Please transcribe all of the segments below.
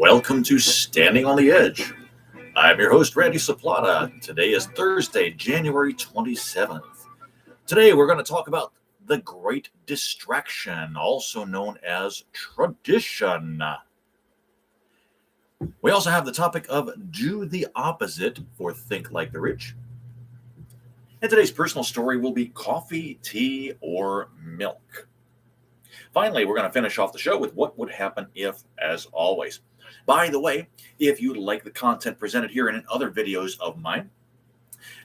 Welcome to Standing on the Edge. I'm your host, Randy Saplata. Today is Thursday, January 27th. Today, we're going to talk about the Great Distraction, also known as tradition. We also have the topic of do the opposite for Think Like the Rich. And today's personal story will be coffee, tea, or milk. Finally, we're going to finish off the show with what would happen if, as always. By the way, if you like the content presented here and in other videos of mine,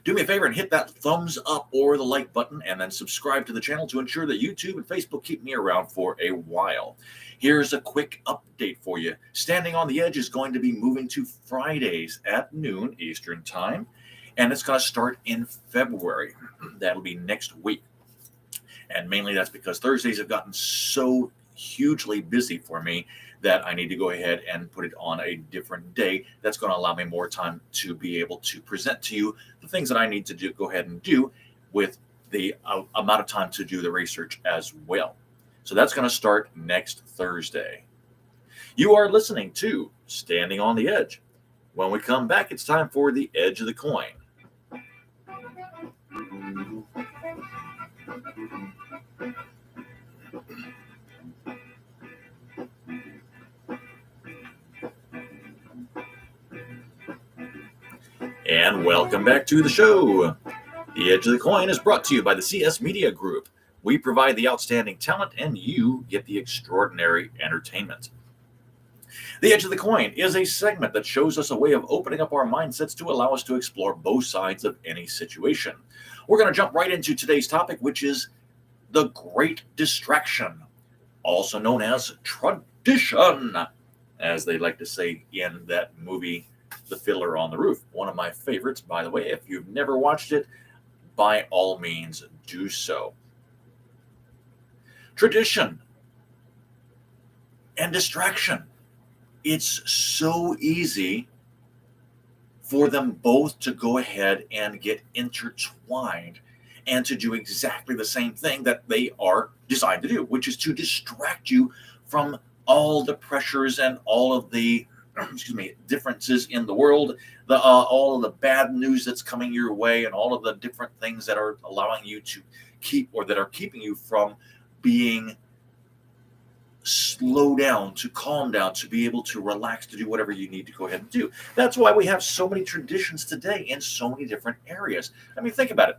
do me a favor and hit that thumbs up or the like button and then subscribe to the channel to ensure that YouTube and Facebook keep me around for a while. Here's a quick update for you. Standing on the Edge is going to be moving to Fridays at noon Eastern Time, and it's going to start in February. That'll be next week. And mainly that's because Thursdays have gotten so hugely busy for me that I need to go ahead and put it on a different day. That's going to allow me more time to be able to present to you the things that I need to do, go ahead and do with the amount of time to do the research as well. So that's going to start next Thursday. You are listening to Standing on the Edge. When we come back, it's time for the Edge of the Coin. And welcome back to the show. The Edge of the Coin is brought to you by the CS Media Group. We provide the outstanding talent and you get the extraordinary entertainment. The Edge of the Coin is a segment that shows us a way of opening up our mindsets to allow us to explore both sides of any situation. We're going to jump right into today's topic, which is the Great Distraction, also known as tradition, as they like to say in that movie, The Fiddler on the Roof. One of my favorites, by the way. If you've never watched it, by all means, do so. Tradition and distraction. It's so easy for them both to go ahead and get intertwined and to do exactly the same thing that they are designed to do, which is to distract you from all the pressures and all of the differences in the world, all of the bad news that's coming your way, and all of the different things that are allowing you to keep, or that are keeping you from being slow down, to calm down, to be able to relax, to do whatever you need to go ahead and do. That's why we have so many traditions today in so many different areas. I mean, think about it.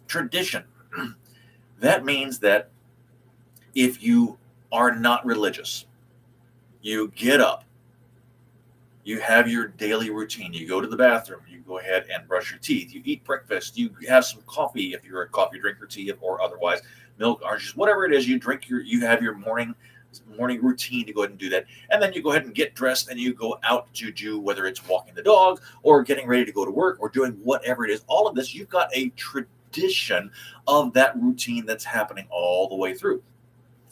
Tradition. That means that if you are not religious, you get up, you have your daily routine. You go to the bathroom. You go ahead and brush your teeth. You eat breakfast. You have some coffee if you're a coffee drinker, tea, or otherwise milk, oranges, whatever it is. You drink you have your morning routine to go ahead and do that. And then you go ahead and get dressed and you go out to do, whether it's walking the dog or getting ready to go to work or doing whatever it is. All of this, you've got a tradition of that routine that's happening all the way through.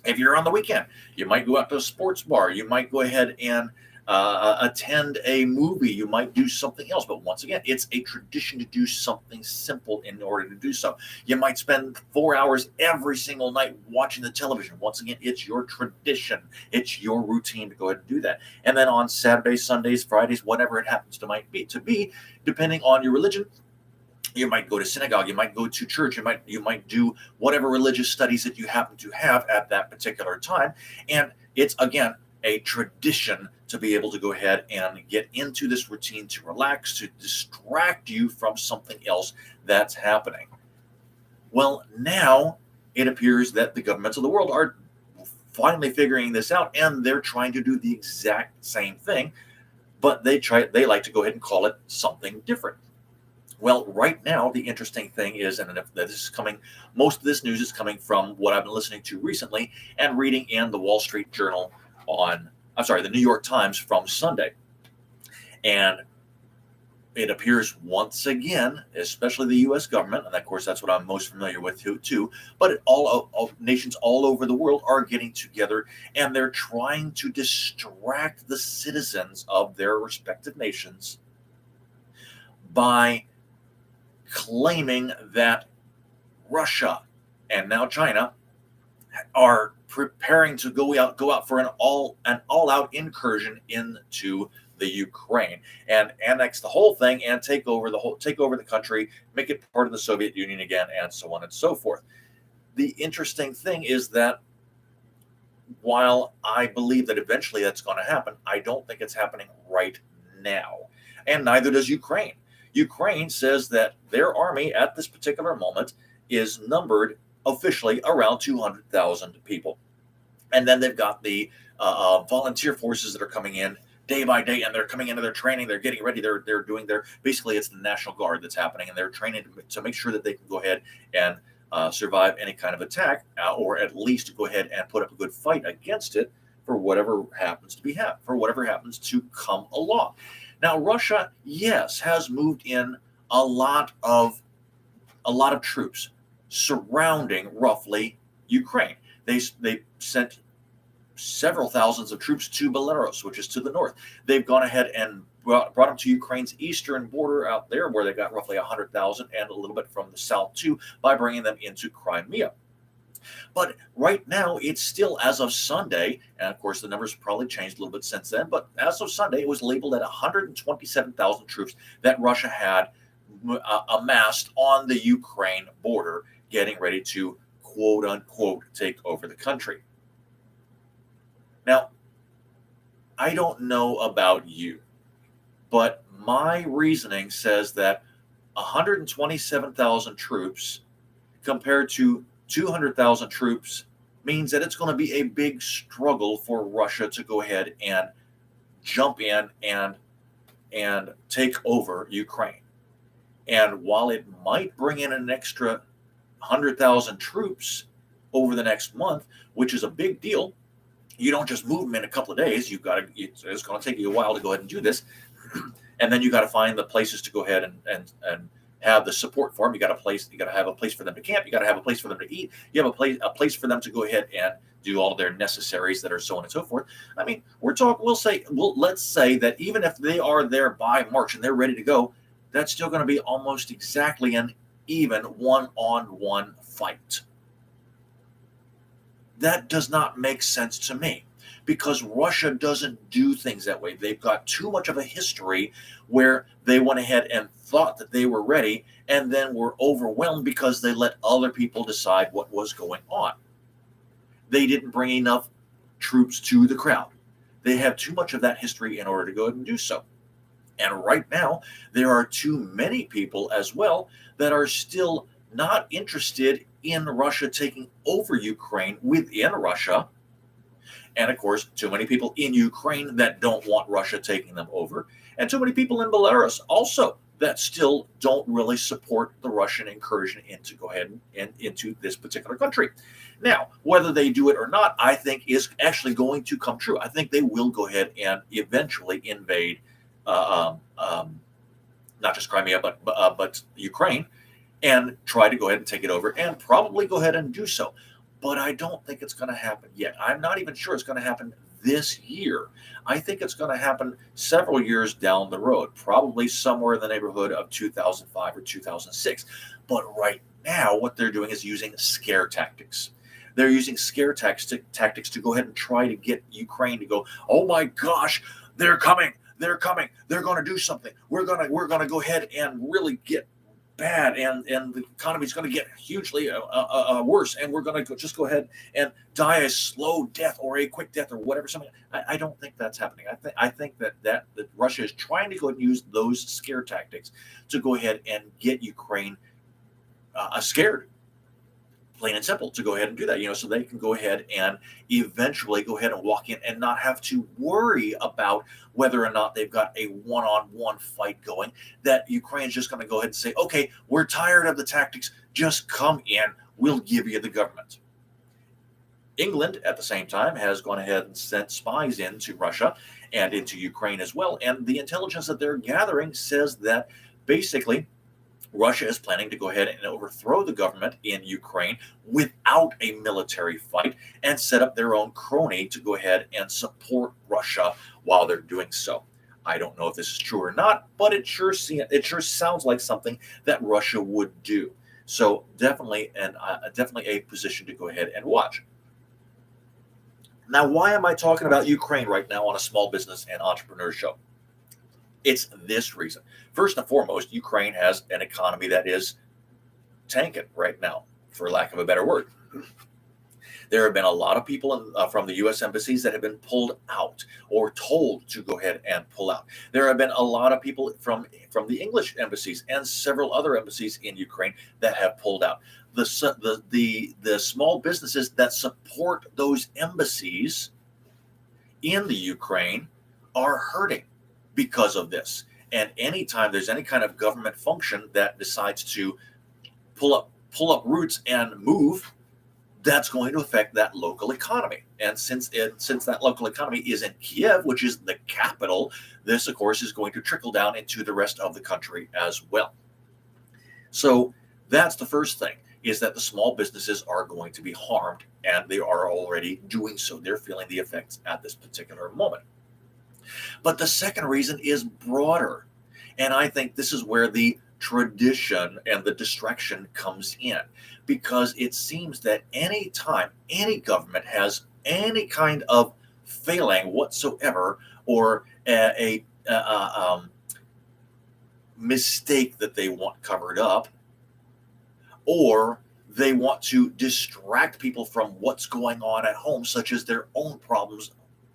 If you're on the weekend, you might go out to a sports bar. You might go ahead and attend a movie. You might do something else. But once again, it's a tradition to do something simple in order to do so. You might spend 4 hours every single night watching the television. Once again, it's your tradition. It's your routine to go ahead and do that. And then on Saturdays, Sundays, Fridays, whatever it happens to be, depending on your religion, you might go to synagogue, you might go to church, you might do whatever religious studies that you happen to have at that particular time. And it's, again, a tradition to be able to go ahead and get into this routine, to relax, to distract you from something else that's happening. Well, now it appears that the governments of the world are finally figuring this out, and they're trying to do the exact same thing, but they like to go ahead and call it something different. Well, right now, the interesting thing is, and this is coming, most of this news is coming from what I've been listening to recently and reading in the Wall Street Journal the New York Times from Sunday. And it appears once again, especially the U.S. government, and of course that's what I'm most familiar with too, but all nations all over the world are getting together and they're trying to distract the citizens of their respective nations by claiming that Russia and now China are preparing to go out for an all-out incursion into the Ukraine and annex the whole thing and take over the country, make it part of the Soviet Union again, and so on and so forth. The interesting thing is that while I believe that eventually that's going to happen, I don't think it's happening right now. And neither does Ukraine. Ukraine says that their army at this particular moment is numbered officially around 200,000 people. And then they've got the volunteer forces that are coming in day by day, and they're coming into their training. They're getting ready. They're doing basically it's the National Guard that's happening, and they're training to make sure that they can go ahead and survive any kind of attack, or at least go ahead and put up a good fight against it for whatever happens to come along. Now, Russia, yes, has moved in a lot of troops surrounding roughly Ukraine. They sent several thousands of troops to Belarus, which is to the north. They've gone ahead and brought them to Ukraine's eastern border out there, where they've got roughly 100,000, and a little bit from the south too, by bringing them into Crimea. But right now, it's still, as of Sunday, and of course the numbers probably changed a little bit since then, but as of Sunday, it was labeled at 127,000 troops that Russia had amassed on the Ukraine border, getting ready to quote unquote take over the country. Now, I don't know about you, but my reasoning says that 127,000 troops compared to 200,000 troops means that it's going to be a big struggle for Russia to go ahead and jump in and take over Ukraine. And while it might bring in an extra 100,000 troops over the next month, which is a big deal, you don't just move them in a couple of days. It's going to take you a while to go ahead and do this. And then you got to find the places to go ahead and have the support for them. You got to have a place for them to camp. You got to have a place for them to eat. You have a place for them to go ahead and do all of their necessaries that are so on and so forth. I mean, let's say that even if they are there by March and they're ready to go, that's still going to be almost exactly an even one-on-one fight. That does not make sense to me, because Russia doesn't do things that way. They've got too much of a history where they went ahead and thought that they were ready and then were overwhelmed because they let other people decide what was going on. They didn't bring enough troops to the crowd. They have too much of that history in order to go ahead and do so. And right now, there are too many people as well that are still not interested in Russia taking over Ukraine within Russia. And of course, too many people in Ukraine that don't want Russia taking them over. And too many people in Belarus also that still don't really support the Russian incursion into this particular country. Now, whether they do it or not, I think is actually going to come true. I think they will go ahead and eventually invade not just Crimea, but Ukraine, and try to go ahead and take it over, and probably go ahead and do so. But I don't think it's going to happen yet. I'm not even sure it's going to happen this year. I think it's going to happen several years down the road, probably somewhere in the neighborhood of 2005 or 2006. But right now, what they're doing is using scare tactics. They're using scare tactics to go ahead and try to get Ukraine to go, oh my gosh, they're coming. They're coming. They're going to do something. We're going to go ahead and really get bad, and the economy is going to get hugely worse, and we're going to just go ahead and die a slow death or a quick death or whatever. Something. I don't think that's happening. I think that Russia is trying to go and use those scare tactics to go ahead and get Ukraine scared. Plain and simple, to go ahead and do that, so they can go ahead and eventually go ahead and walk in and not have to worry about whether or not they've got a one-on-one fight going, that Ukraine's just going to go ahead and say, okay, we're tired of the tactics, just come in, we'll give you the government. England, at the same time, has gone ahead and sent spies into Russia and into Ukraine as well, and the intelligence that they're gathering says that basically Russia is planning to go ahead and overthrow the government in Ukraine without a military fight and set up their own crony to go ahead and support Russia while they're doing so. I don't know if this is true or not, but it sure sounds like something that Russia would do. So definitely a position to go ahead and watch. Now, why am I talking about Ukraine right now on a small business and entrepreneur show? It's this reason. First and foremost, Ukraine has an economy that is tanking right now, for lack of a better word. There have been a lot of people from the U.S. embassies that have been pulled out or told to go ahead and pull out. There have been a lot of people from the English embassies and several other embassies in Ukraine that have pulled out. The small businesses that support those embassies in the Ukraine are hurting because of this. And anytime there's any kind of government function that decides to pull up roots and move, that's going to affect that local economy. And since that local economy is in Kiev, which is the capital, this, of course, is going to trickle down into the rest of the country as well. So that's the first thing, is that the small businesses are going to be harmed, and they are already doing so. They're feeling the effects at this particular moment. But the second reason is broader. And I think this is where the tradition and the distraction comes in, because it seems that any time any government has any kind of failing whatsoever, or a mistake that they want covered up, or they want to distract people from what's going on at home, such as their own problems,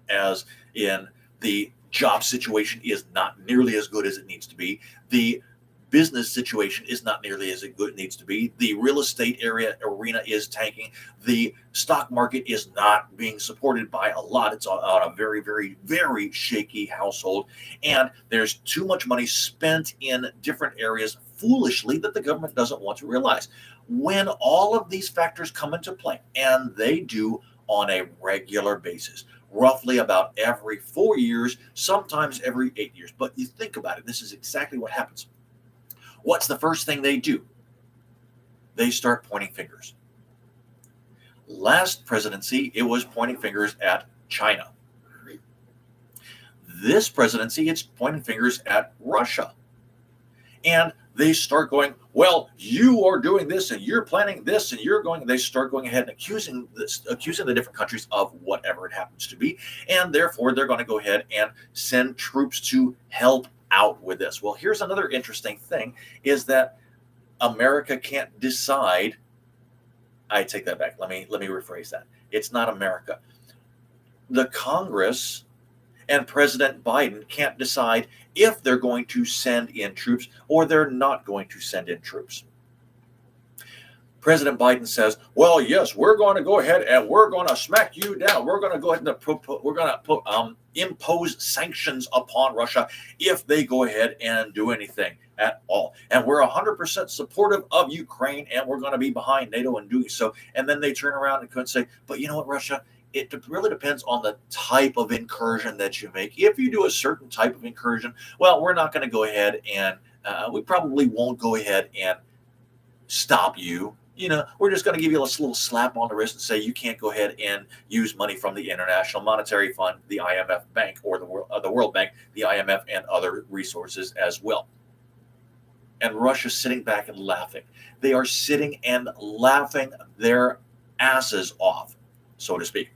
as in the job situation is not nearly as good as it needs to be, the business situation is not nearly as good as it needs to be, the real estate arena is tanking, the stock market is not being supported by a lot, it's on a very, very, very shaky household, and there's too much money spent in different areas foolishly that the government doesn't want to realize. When all of these factors come into play, and they do on a regular basis, roughly about every 4 years, sometimes every 8 years. But you think about it, this is exactly what happens. What's the first thing they do? They start pointing fingers. Last presidency, it was pointing fingers at China. This presidency, it's pointing fingers at Russia. And they start going, well, you are doing this and you're planning this and you're going, they start going ahead and accusing the different countries of whatever it happens to be. And therefore, they're going to go ahead and send troops to help out with this. Well, here's another interesting thing, is that America can't decide. I take that back. Let me rephrase that. It's not America. The Congress and President Biden can't decide if they're going to send in troops or they're not going to send in troops. President Biden says, well, yes, we're going to go ahead and we're going to smack you down. We're going to go ahead and impose sanctions upon Russia if they go ahead and do anything at all. And we're 100% supportive of Ukraine, and we're going to be behind NATO in doing so. And then they turn around and could say, but you know what, Russia? It really depends on the type of incursion that you make. If you do a certain type of incursion, well, we're not going to go ahead and we probably won't go ahead and stop you. You know, we're just going to give you a little slap on the wrist and say you can't go ahead and use money from the International Monetary Fund, the IMF Bank, or the World Bank, the IMF, and other resources as well. And Russia's sitting back and laughing. They are sitting and laughing their asses off, so to speak.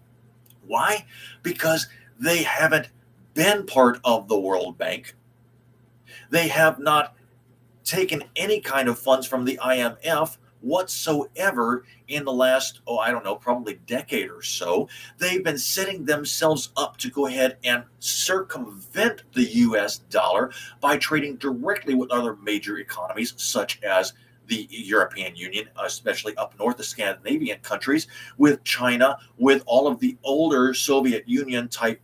Why? Because they haven't been part of the World Bank. They have not taken any kind of funds from the IMF whatsoever in the last, probably decade or so. They've been setting themselves up to go ahead and circumvent the US dollar by trading directly with other major economies, such as the European Union, especially up north, the Scandinavian countries, with China, with all of the older Soviet Union type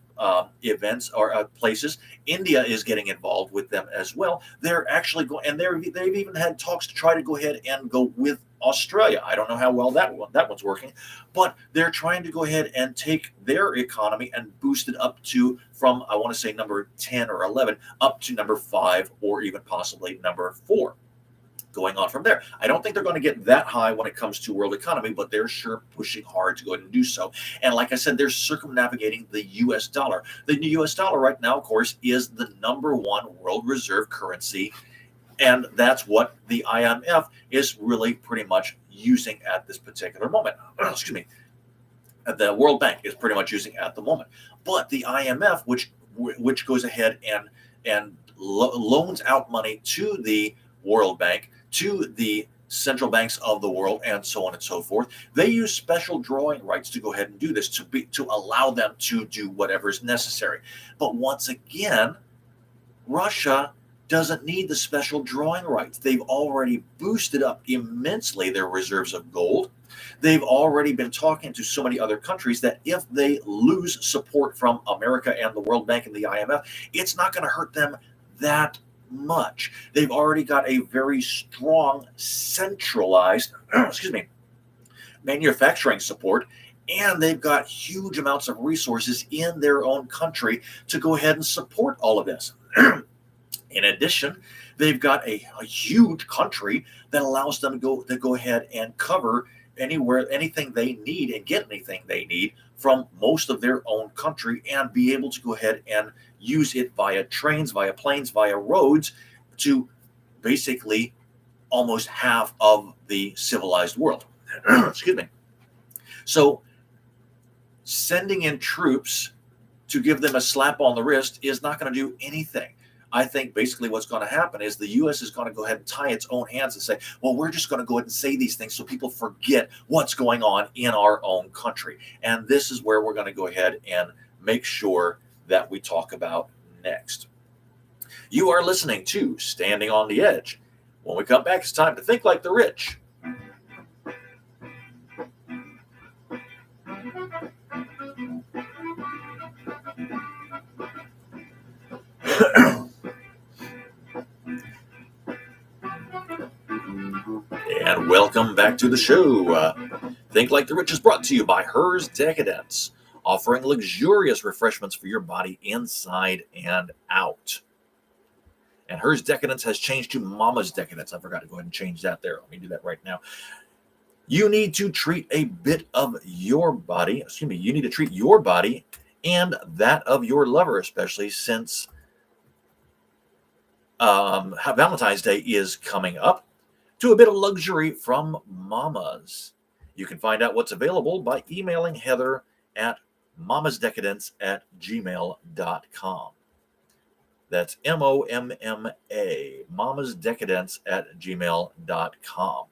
events or places. India is getting involved with them as well. They're actually going, and they've even had talks to try to go ahead and go with Australia. I don't know how well that one's working, but they're trying to go ahead and take their economy and boost it up to, from, I want to say, number 10 or 11 up to number 5 or even possibly number 4. Going on from there. I don't think they're going to get that high when it comes to world economy, but they're sure pushing hard to go ahead and do so. And like I said, they're circumnavigating the US dollar. The US dollar right now, of course, is the number one world reserve currency. And that's what the IMF is really pretty much using at this particular moment. Excuse me. the World Bank is pretty much using at the moment. But the IMF, which goes ahead and loans out money to the World Bank, to the central banks of the world, and so on and so forth. They use special drawing rights to go ahead and do this, to allow them to do whatever is necessary. But once again, Russia doesn't need the special drawing rights. They've already boosted up immensely their reserves of gold. They've already been talking to so many other countries that if they lose support from America and the World Bank and the IMF, it's not going to hurt them that much. They've already got a very strong centralized manufacturing support, and they've got huge amounts of resources in their own country to go ahead and support all of this. In addition, they've got a huge country that allows them to go ahead and cover anything they need and get anything they need from most of their own country, and be able to go ahead and use it via trains, via planes, via roads to basically almost half of the civilized world. Excuse me. So sending in troops to give them a slap on the wrist is not going to do anything. I think basically what's going to happen is the U.S. is going to go ahead and tie its own hands and say, well, we're just going to go ahead and say these things so people forget what's going on in our own country. And this is where we're going to go ahead and make sure that we talk about next. You are listening to Standing on the Edge. When we come back, it's time to think like the rich. And welcome back to the show. Think Like the Rich is brought to you by Hers Decadence, offering luxurious refreshments for your body inside and out. And Hers Decadence has changed to Mama's Decadence. I forgot to go ahead and change that there. Let me do that right now. You need to treat a bit of your body. You need to treat your body and that of your lover, especially since Valentine's Day is coming up, to a bit of luxury from Mama's. You can find out what's available by emailing Heather at mamasdecadence@gmail.com. That's MOMMA, mamasdecadence@gmail.com.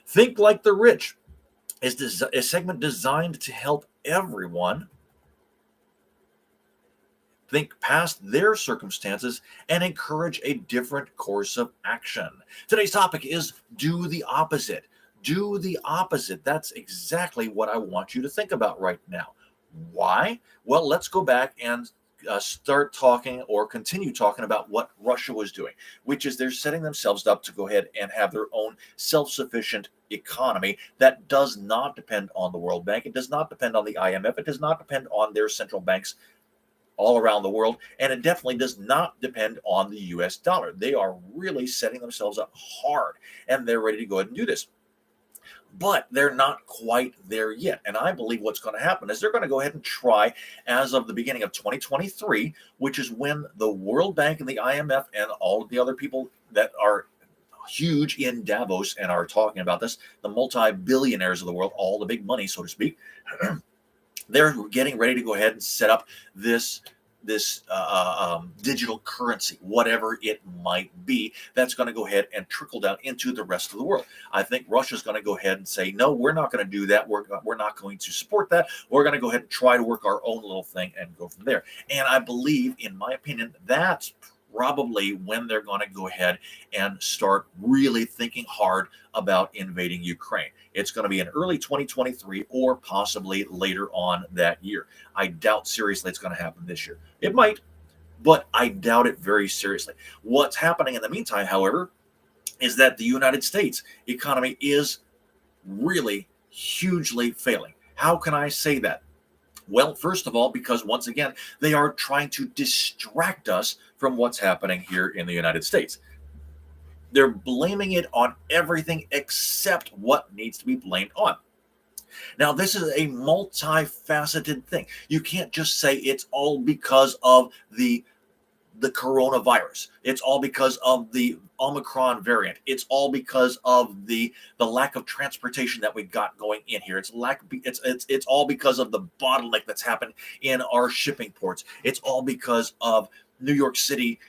Think Like the Rich is a segment designed to help everyone think past their circumstances and encourage a different course of action. Today's topic is do the opposite. Do the opposite. That's exactly what I want you to think about right now. Why? Well, let's go back and start talking or continue talking about what Russia was doing, which is they're setting themselves up to go ahead and have their own self-sufficient economy that does not depend on the World Bank. It does not depend on the IMF. It does not depend on their central banks all around the world, and it definitely does not depend on the US dollar. They are really setting themselves up hard, and they're ready to go ahead and do this. But they're not quite there yet. And I believe what's going to happen is they're going to go ahead and try, as of the beginning of 2023, which is when the World Bank and the IMF and all of the other people that are huge in Davos and are talking about this, the multi-billionaires of the world, all the big money, so to speak, they're getting ready to go ahead and set up this digital currency, whatever it might be, that's going to go ahead and trickle down into the rest of the world. I think Russia's going to go ahead and say, no, we're not going to do that. We're not going to support that. We're going to go ahead and try to work our own little thing and go from there. And I believe, in my opinion, that's probably when they're going to go ahead and start really thinking hard about invading Ukraine. It's going to be in early 2023 or possibly later on that year. I doubt seriously it's going to happen this year. It might, but I doubt it very seriously. What's happening in the meantime, however, is that the United States economy is really hugely failing. How can I say that? Well, first of all, because once again, they are trying to distract us from what's happening here in the United States. They're blaming it on everything except what needs to be blamed on. Now, this is a multifaceted thing. You can't just say it's all because of the the coronavirus. It's all because of the Omicron variant. It's all because of the lack of transportation that we got going in here. It's all because of the bottleneck that's happened in our shipping ports. It's all because of New York City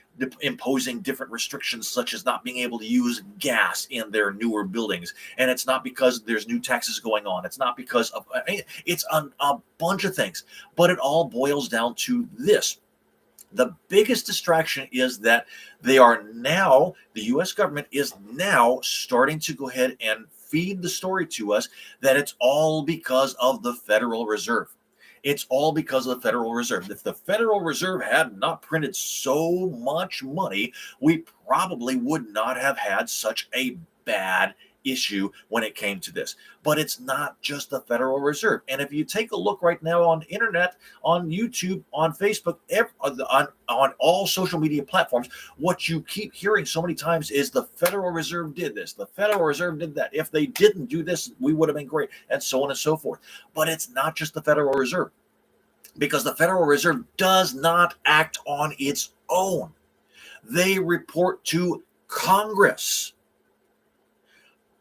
imposing different restrictions, such as not being able to use gas in their newer buildings. And it's not because there's new taxes going on. It's not because of, it's a bunch of things. But it all boils down to this. The biggest distraction is that the U.S. government is now starting to go ahead and feed the story to us that it's all because of the Federal Reserve. It's all because of the Federal Reserve. If the Federal Reserve had not printed so much money, we probably would not have had such a bad issue when it came to this. But it's not just the Federal Reserve. And if you take a look right now on the internet, on YouTube, on Facebook, on all social media platforms, what you keep hearing so many times is the Federal Reserve did this, the Federal Reserve did that. If they didn't do this, we would have been great, and so on and so forth. But it's not just the Federal Reserve, because the Federal Reserve does not act on its own. They report to Congress.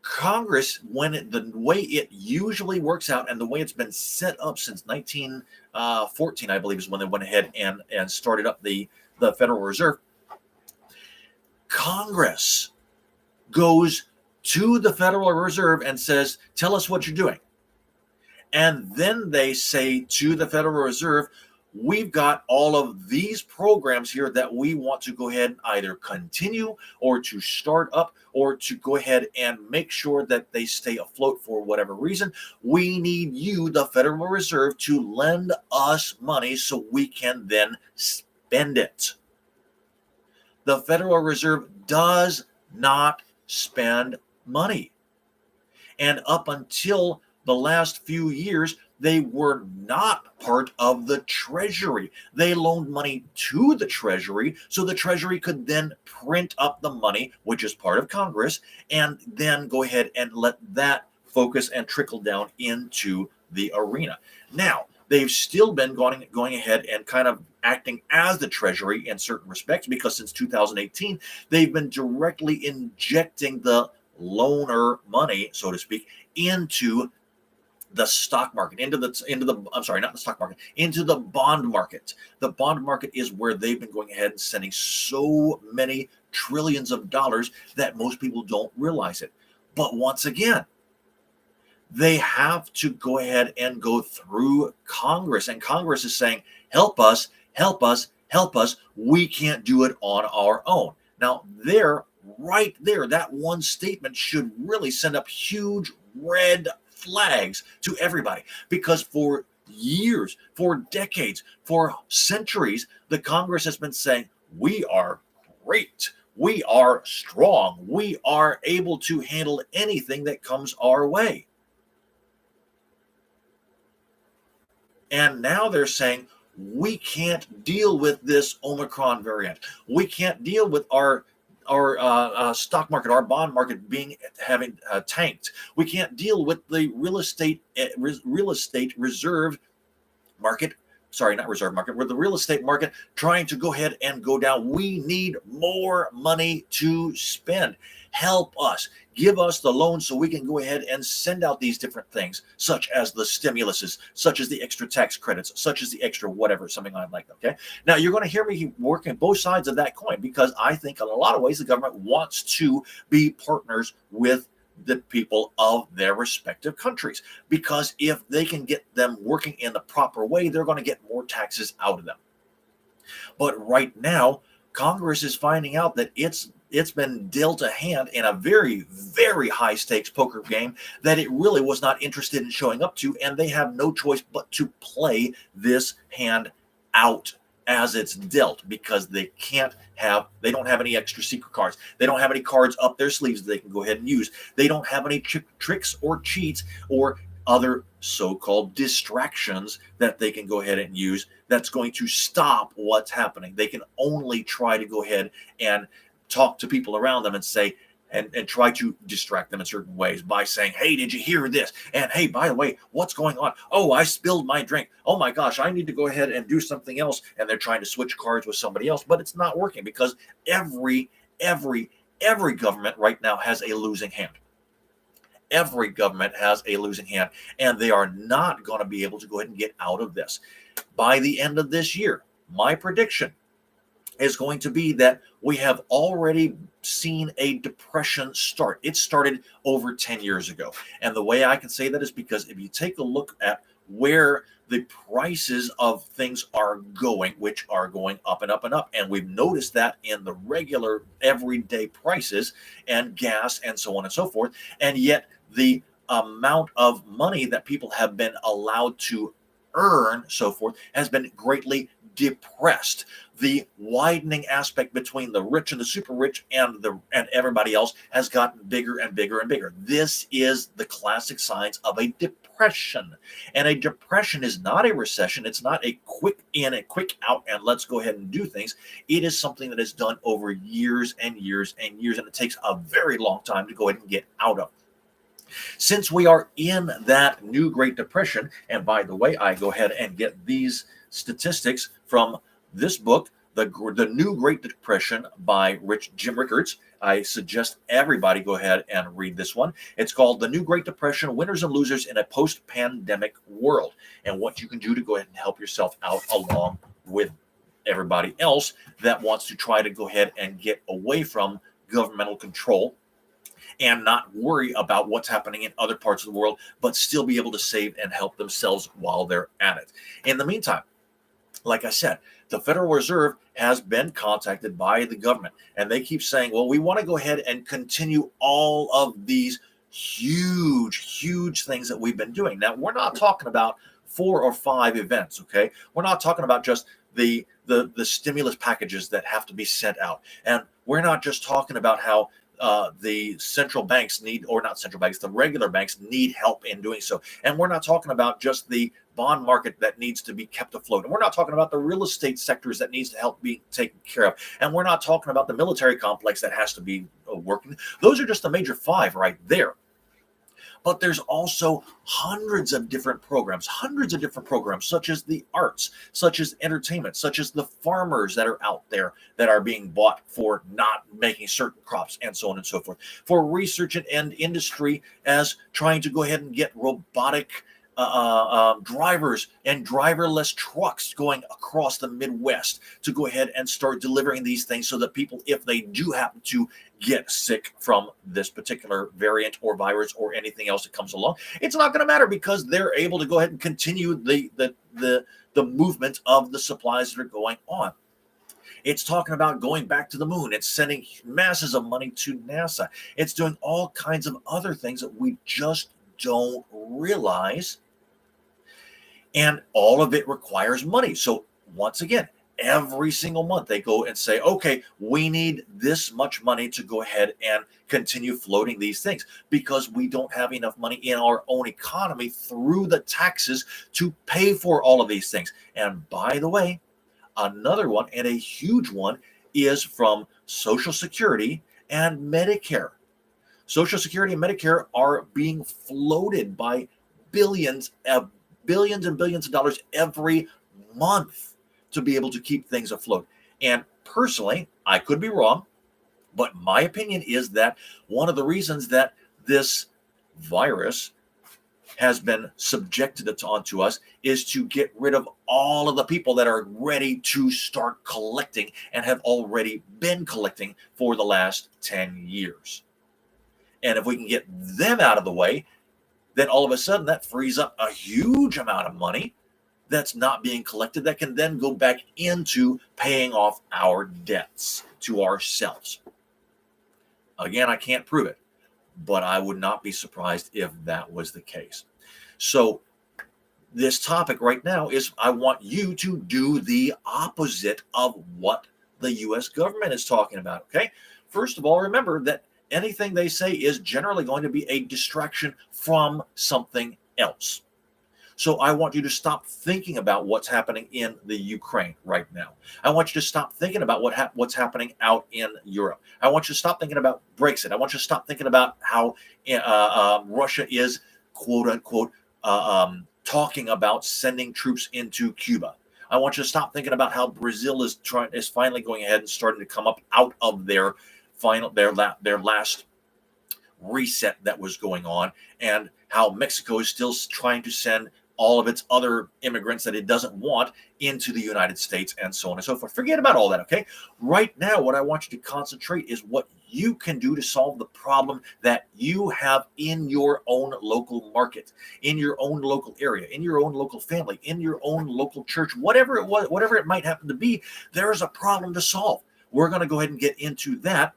Congress, the way it usually works out and the way it's been set up since 1914, I believe, is when they went ahead and started up the Federal Reserve. Congress goes to the Federal Reserve and says, tell us what you're doing. And then they say to the Federal Reserve, we've got all of these programs here that we want to go ahead and either continue or to start up or to go ahead and make sure that they stay afloat for whatever reason. We need you, the Federal Reserve, to lend us money so we can then spend it. The Federal Reserve does not spend money. And up until the last few years, they were not part of the Treasury. They loaned money to the Treasury so the Treasury could then print up the money, which is part of Congress, and then go ahead and let that focus and trickle down into the arena. Now, they've still been going ahead and kind of acting as the Treasury in certain respects, because since 2018, they've been directly injecting the loaner money, so to speak, into the stock market, into the bond market. The bond market is where they've been going ahead and sending so many trillions of dollars that most people don't realize it. But once again, they have to go ahead and go through Congress, and Congress is saying, help us, help us, help us. We can't do it on our own. Now, right there, that one statement should really send up huge red flags to everybody, because for years, for decades, for centuries, the Congress has been saying, we are great, we are strong, we are able to handle anything that comes our way. And now they're saying, we can't deal with this Omicron variant. We can't deal with our stock market, our bond market having tanked. We can't deal with the real estate reserve market. Sorry, not reserve market. We're the real estate market trying to go ahead and go down. We need more money to spend. Help us. Give us the loan so we can go ahead and send out these different things, such as the stimuluses, such as the extra tax credits, such as the extra whatever, something like that. Okay. Now you're going to hear me working both sides of that coin, because I think in a lot of ways the government wants to be partners with the people of their respective countries, because if they can get them working in the proper way, they're going to get more taxes out of them. But right now, Congress is finding out that it's been dealt a hand in a very, very high stakes poker game that it really was not interested in showing up to, and they have no choice but to play this hand out as it's dealt, because they don't have any extra secret cards. They don't have any cards up their sleeves that they can go ahead and use. They don't have any tricks or cheats or other so-called distractions that they can go ahead and use that's going to stop what's happening. They can only try to go ahead and talk to people around them and say, and try to distract them in certain ways by saying, hey, did you hear this? And hey, by the way, what's going on? Oh, I spilled my drink. Oh my gosh, I need to go ahead and do something else. And they're trying to switch cards with somebody else, but it's not working because every government right now has a losing hand. Every government has a losing hand, and they are not going to be able to go ahead and get out of this. By the end of this year, my prediction is going to be that we have already seen a depression start. It started over 10 years ago. And the way I can say that is because if you take a look at where the prices of things are going, which are going up and up and up, and we've noticed that in the regular everyday prices and gas and so on and so forth, and yet the amount of money that people have been allowed to earn, so forth, has been greatly depressed. The widening aspect between the rich and the super rich and everybody else has gotten bigger and bigger and bigger. This is the classic signs of a depression. And a depression is not a recession. It's not a quick in, a quick out, and let's go ahead and do things. It is something that is done over years and years and years, and it takes a very long time to go ahead and get out of. Since we are in that new Great Depression, and by the way, I go ahead and get these statistics from this book, The New Great Depression by Jim Rickards. I suggest everybody go ahead and read this one. It's called The New Great Depression, Winners and Losers in a Post-Pandemic World, and what you can do to go ahead and help yourself out along with everybody else that wants to try to go ahead and get away from governmental control and not worry about what's happening in other parts of the world, but still be able to save and help themselves while they're at it. In the meantime, like I said, the Federal Reserve has been contacted by the government, and they keep saying, well, we want to go ahead and continue all of these huge things that we've been doing. Now, we're not talking about 4 or 5 events, okay? We're not talking about just the stimulus packages that have to be sent out. And we're not just talking about how the central banks need, or not central banks, the regular banks need help in doing so. And we're not talking about just the bond market that needs to be kept afloat. And we're not talking about the real estate sectors that needs to help be taken care of. And we're not talking about the military complex that has to be working. Those are just the major 5 right there. But there's also hundreds of different programs, such as the arts, such as entertainment, such as the farmers that are out there that are being bought for not making certain crops, and so on and so forth. For research and industry, as trying to go ahead and get robotic drivers and driverless trucks going across the Midwest to go ahead and start delivering these things so that people, if they do happen to get sick from this particular variant or virus or anything else that comes along, it's not going to matter because they're able to go ahead and continue the movement of the supplies that are going on. It's talking about going back to the moon. It's sending masses of money to NASA. It's doing all kinds of other things that we just don't realize. And all of it requires money. So once again, every single month they go and say, okay, we need this much money to go ahead and continue floating these things because we don't have enough money in our own economy through the taxes to pay for all of these things. And by the way, another one, and a huge one, is from Social Security and Medicare. Social Security and Medicare are being floated by billions and billions of dollars every month to be able to keep things afloat. And personally, I could be wrong, but my opinion is that one of the reasons that this virus has been subjected onto us is to get rid of all of the people that are ready to start collecting and have already been collecting for the last 10 years. And if we can get them out of the way, then all of a sudden that frees up a huge amount of money that's not being collected that can then go back into paying off our debts to ourselves. Again, I can't prove it, but I would not be surprised if that was the case. So this topic right now is I want you to do the opposite of what the U.S. government is talking about, okay? First of all, remember that anything they say is generally going to be a distraction from something else. So I want you to stop thinking about what's happening in the Ukraine right now. I want you to stop thinking about what's happening out in Europe. I want you to stop thinking about Brexit. I want you to stop thinking about how Russia is, quote unquote, talking about sending troops into Cuba. I want you to stop thinking about how Brazil is finally going ahead and starting to come up out of their last reset that was going on, and how Mexico is still trying to send all of its other immigrants that it doesn't want into the United States, and so on and so forth. Forget about all that, okay? Right now, what I want you to concentrate is what you can do to solve the problem that you have in your own local market, in your own local area, in your own local family, in your own local church, whatever it might happen to be. There's a problem to solve. We're going to go ahead and get into that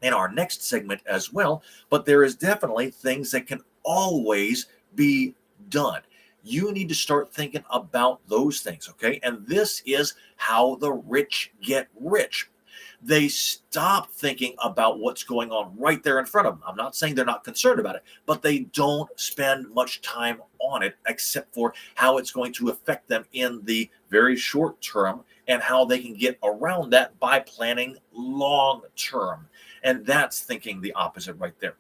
in our next segment as well, but there is definitely things that can always be done. You need to start thinking about those things, okay? And this is how the rich get rich. They stop thinking about what's going on right there in front of them. I'm not saying they're not concerned about it, but they don't spend much time on it except for how it's going to affect them in the very short term and how they can get around that by planning long term. And that's thinking the opposite right there.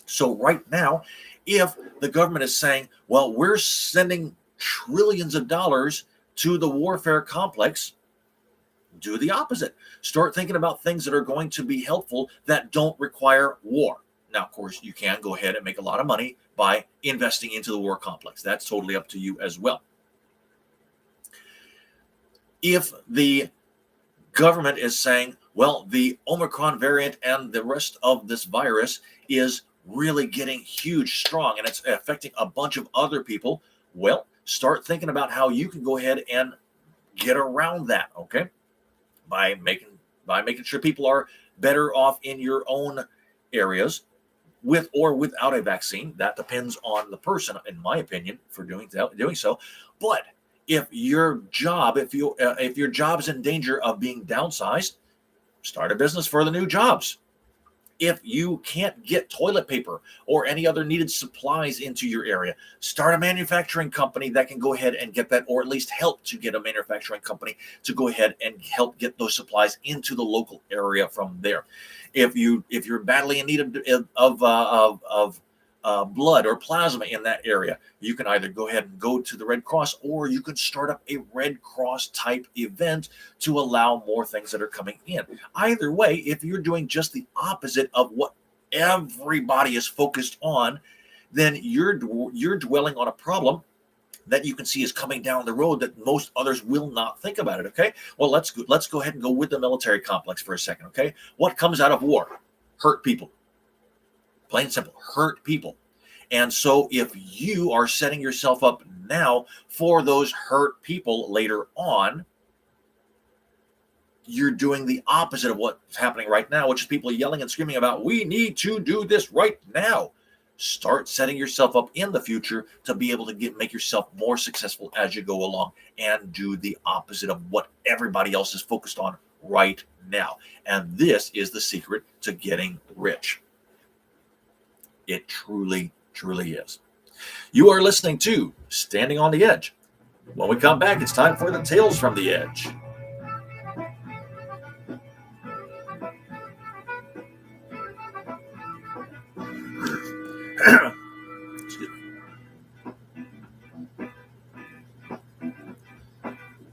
So right now, if the government is saying, well, we're sending trillions of dollars to the warfare complex, do the opposite. Start thinking about things that are going to be helpful that don't require war. Now, of course, you can go ahead and make a lot of money by investing into the war complex. That's totally up to you as well. If the government is saying, well, the Omicron variant and the rest of this virus is really getting huge, strong, and it's affecting a bunch of other people, well, start thinking about how you can go ahead and get around that, okay? By making sure people are better off in your own areas with or without a vaccine. That depends on the person, in my opinion, for doing so. But if your job is in danger of being downsized, start a business for the new jobs. If you can't get toilet paper or any other needed supplies into your area, start a manufacturing company that can go ahead and get that, or at least help to get a manufacturing company to go ahead and help get those supplies into the local area from there. If you're badly in need of blood or plasma in that area, you can either go ahead and go to the Red Cross, or you can start up a Red Cross type event to allow more things that are coming in. Either way, if you're doing just the opposite of what everybody is focused on, then you're dwelling on a problem that you can see is coming down the road that most others will not think about it. Okay, well, let's go ahead and go with the military complex for a second. Okay, what comes out of war? Hurt people. Plain and simple, hurt people. And so if you are setting yourself up now for those hurt people later on, you're doing the opposite of what's happening right now, which is people yelling and screaming about, we need to do this right now. Start setting yourself up in the future to be able to make yourself more successful as you go along, and do the opposite of what everybody else is focused on right now. And this is the secret to getting rich. It truly, truly is. You are listening to Standing on the Edge. When we come back, it's time for the Tales from the Edge.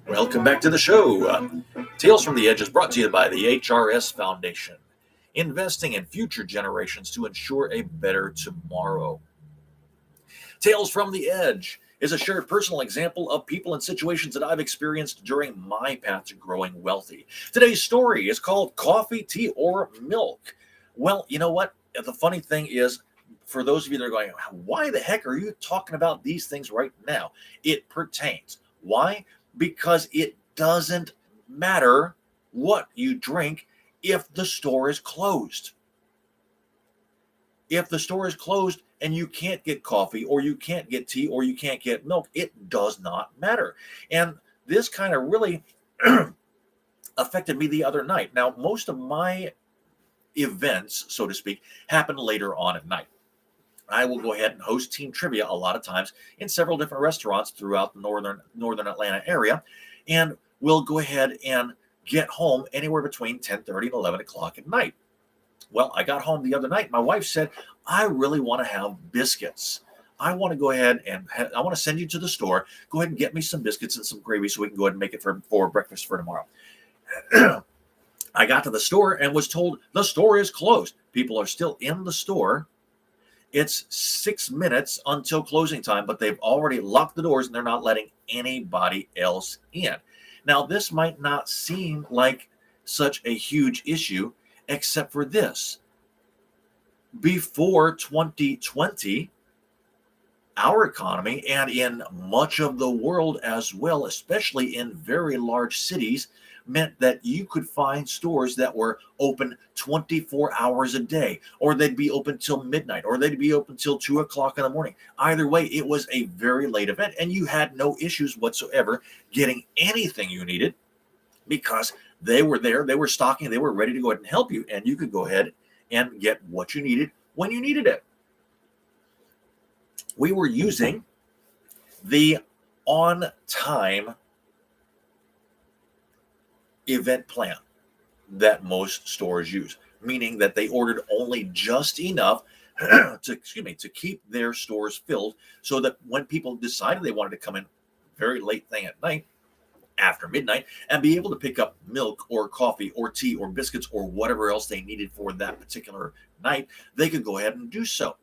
Welcome back to the show. Tales from the Edge is brought to you by the HRS Foundation, investing in future generations to ensure a better tomorrow. Tales from the Edge is a shared personal example of people and situations that I've experienced during my path to growing wealthy. Today's story is called Coffee, Tea, or Milk. Well, you know what? The funny thing is, for those of you that are going, why the heck are you talking about these things right now? It pertains. Why? Because it doesn't matter what you drink if the store is closed. If the store is closed and you can't get coffee, or you can't get tea, or you can't get milk, it does not matter. And this kind of really affected me the other night. Now, most of my events, so to speak, happen later on at night. I will go ahead and host team trivia a lot of times in several different restaurants throughout the northern Atlanta area, and we'll go ahead and get home anywhere between 10:30 and 11 o'clock at night. Well, I got home the other night. My wife said, I really want to have biscuits. I want to go ahead and I want to send you to the store. Go ahead and get me some biscuits and some gravy so we can go ahead and make it for breakfast for tomorrow. I got to the store and was told the store is closed. People are still in the store. It's 6 minutes until closing time, but they've already locked the doors and they're not letting anybody else in. Now, this might not seem like such a huge issue, except for this. Before 2020, our economy, and in much of the world as well, especially in very large cities, meant that you could find stores that were open 24 hours a day, or they'd be open till midnight, or they'd be open till 2 o'clock in the morning. Either way, it was a very late event, and you had no issues whatsoever getting anything you needed because they were there, they were stocking, they were ready to go ahead and help you, and you could go ahead and get what you needed when you needed it. We were using the on-time event plan that most stores use, meaning that they ordered only just enough to keep their stores filled so that when people decided they wanted to come in very late thing at night, after midnight, and be able to pick up milk or coffee or tea or biscuits or whatever else they needed for that particular night, they could go ahead and do so.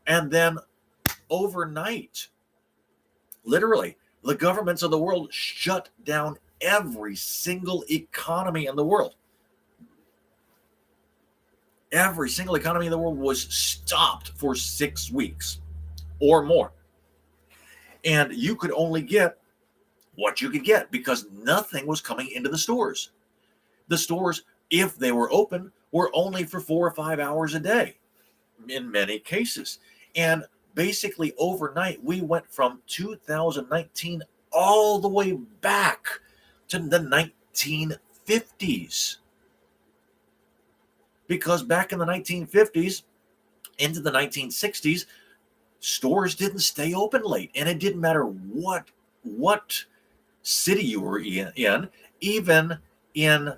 And then overnight, literally, the governments of the world shut down every single economy in the world. Every single economy in the world was stopped for 6 weeks or more. And you could only get what you could get because nothing was coming into the stores. The stores, if they were open, were only for 4 or 5 hours a day in many cases. And basically overnight, we went from 2019 all the way back to the 1950s. Because back in the 1950s into the 1960s, stores didn't stay open late. And it didn't matter what city you were in. Even in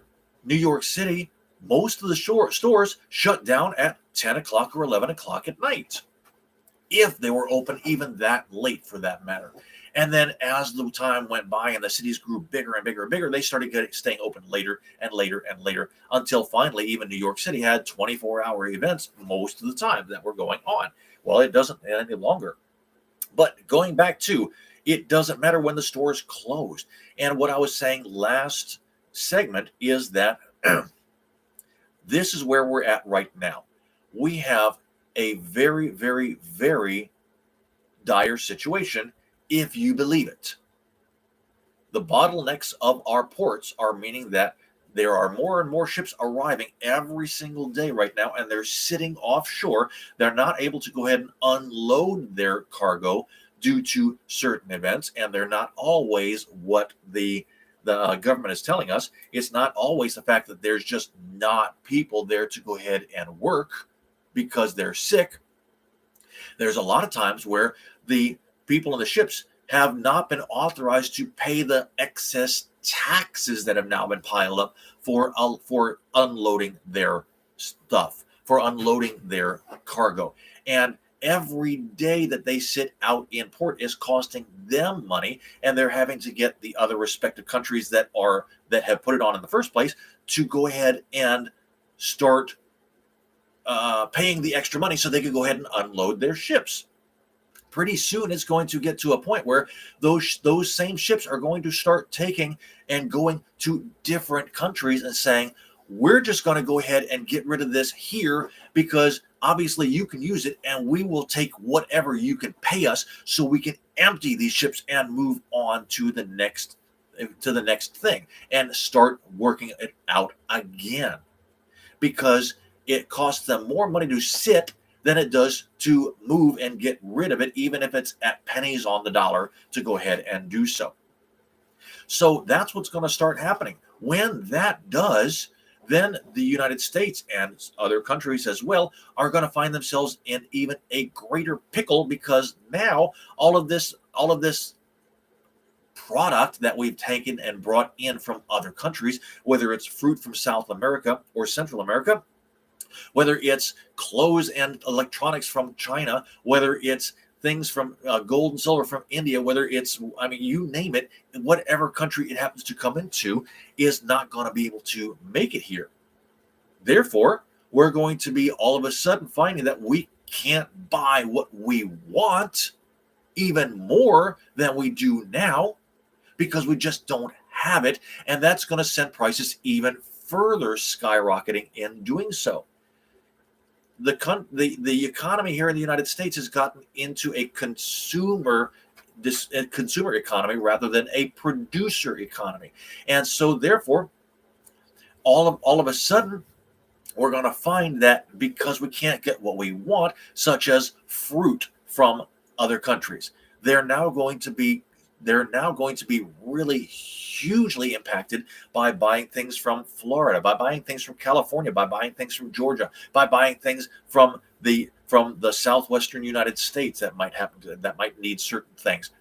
New York City, most of the stores shut down at 10 o'clock or 11 o'clock at night, if they were open even that late for that matter. And then as the time went by and the cities grew bigger and bigger and bigger, they started staying open later and later and later until finally even New York City had 24-hour events most of the time that were going on. Well, it doesn't any longer. But going back to, it doesn't matter when the stores closed. And what I was saying last segment is that this is where we're at right now. We have a very, very, very dire situation, if you believe it. The bottlenecks of our ports are meaning that there are more and more ships arriving every single day right now, and they're sitting offshore. They're not able to go ahead and unload their cargo due to certain events, and they're not always what the government is telling us. It's not always the fact that there's just not people there to go ahead and work because they're sick. There's a lot of times where the people on the ships have not been authorized to pay the excess taxes that have now been piled up for unloading their stuff, for unloading their cargo. And every day that they sit out in port is costing them money, and they're having to get the other respective countries that have put it on in the first place to go ahead and start paying the extra money so they can go ahead and unload their ships. Pretty soon it's going to get to a point where those same ships are going to start taking and going to different countries and saying, we're just going to go ahead and get rid of this here because obviously you can use it, and we will take whatever you can pay us so we can empty these ships and move on to the next thing and start working it out again, because it costs them more money to sit than it does to move and get rid of it, even if it's at pennies on the dollar to go ahead and do so. So that's what's going to start happening. When that does, then the United States and other countries as well are going to find themselves in even a greater pickle, because now all of this product that we've taken and brought in from other countries, whether it's fruit from South America or Central America, whether it's clothes and electronics from China, whether it's things from gold and silver from India, whether it's, I mean, you name it, whatever country it happens to come into is not going to be able to make it here. Therefore, we're going to be all of a sudden finding that we can't buy what we want even more than we do now, because we just don't have it. And that's going to send prices even further skyrocketing in doing so. The economy here in the United States has gotten into a consumer economy rather than a producer economy. And so therefore, all of a sudden, we're going to find that because we can't get what we want, such as fruit from other countries, they're now going to be really hugely impacted by buying things from Florida, by buying things from California, by buying things from Georgia, by buying things from the southwestern United States that might need certain things.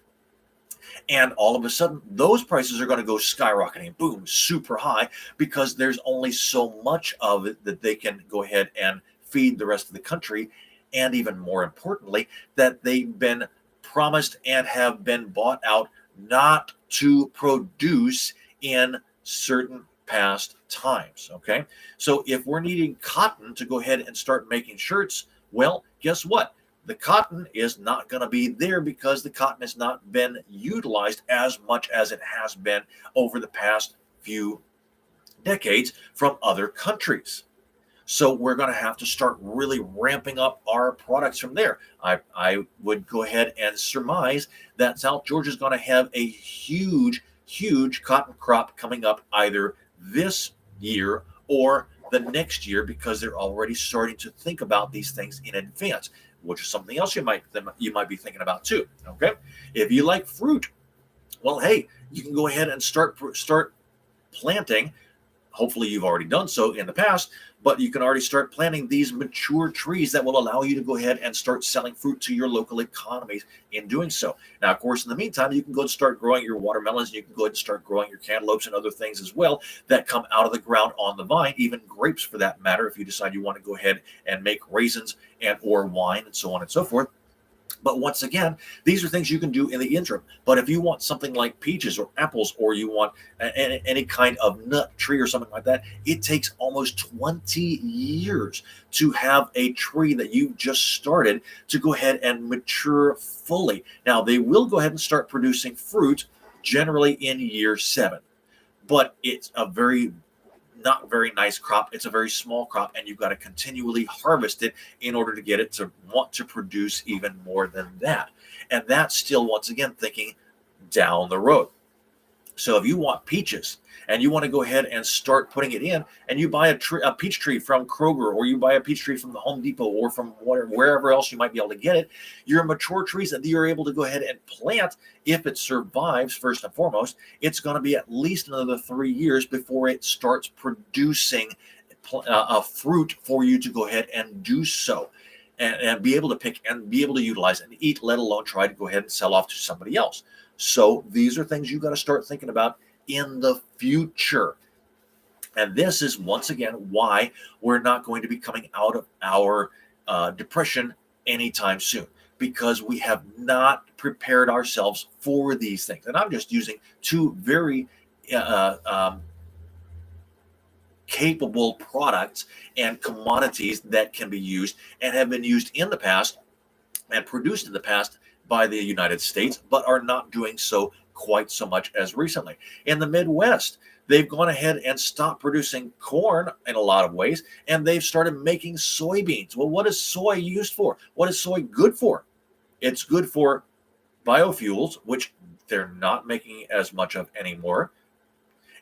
And all of a sudden, those prices are going to go skyrocketing, boom, super high, because there's only so much of it that they can go ahead and feed the rest of the country. And even more importantly, that they've been promised and have been bought out not to produce in certain past times. Okay. So if we're needing cotton to go ahead and start making shirts, well, guess what? The cotton is not going to be there because the cotton has not been utilized as much as it has been over the past few decades from other countries. So we're going to have to start really ramping up our products from there. I would go ahead and surmise that South Georgia is going to have a huge, huge cotton crop coming up either this year or the next year, because they're already starting to think about these things in advance, which is something else you might be thinking about too. Okay, if you like fruit, well, hey, you can go ahead and start planting. Hopefully you've already done so in the past, but you can already start planting these mature trees that will allow you to go ahead and start selling fruit to your local economies in doing so. Now, of course, in the meantime, you can go and start growing your watermelons. You can go ahead and start growing your cantaloupes and other things as well that come out of the ground on the vine, even grapes for that matter, if you decide you want to go ahead and make raisins and or wine and so on and so forth. But once again, these are things you can do in the interim. But if you want something like peaches or apples, or you want any kind of nut tree or something like that, it takes almost 20 years to have a tree that you've just started to go ahead and mature fully. Now, they will go ahead and start producing fruit generally in year 7. But it's a not very nice crop. It's a very small crop, and you've got to continually harvest it in order to get it to want to produce even more than that. And that's still, once again, thinking down the road. So if you want peaches and you want to go ahead and start putting it in, and you buy a peach tree from Kroger, or you buy a peach tree from the Home Depot, or from wherever else you might be able to get it, your mature trees that you're able to go ahead and plant, if it survives, first and foremost, it's going to be at least another 3 years before it starts producing a fruit for you to go ahead and do so. And be able to pick and be able to utilize and eat, let alone try to go ahead and sell off to somebody else. So these are things you've got to start thinking about in the future. And this is, once again, why we're not going to be coming out of our depression anytime soon, because we have not prepared ourselves for these things. And I'm just using two very capable products and commodities that can be used and have been used in the past and produced in the past by the United States, but are not doing so quite so much as recently. In the Midwest, they've gone ahead and stopped producing corn in a lot of ways, and they've started making soybeans. Well, what is soy used for? What is soy good for? It's good for biofuels, which they're not making as much of anymore.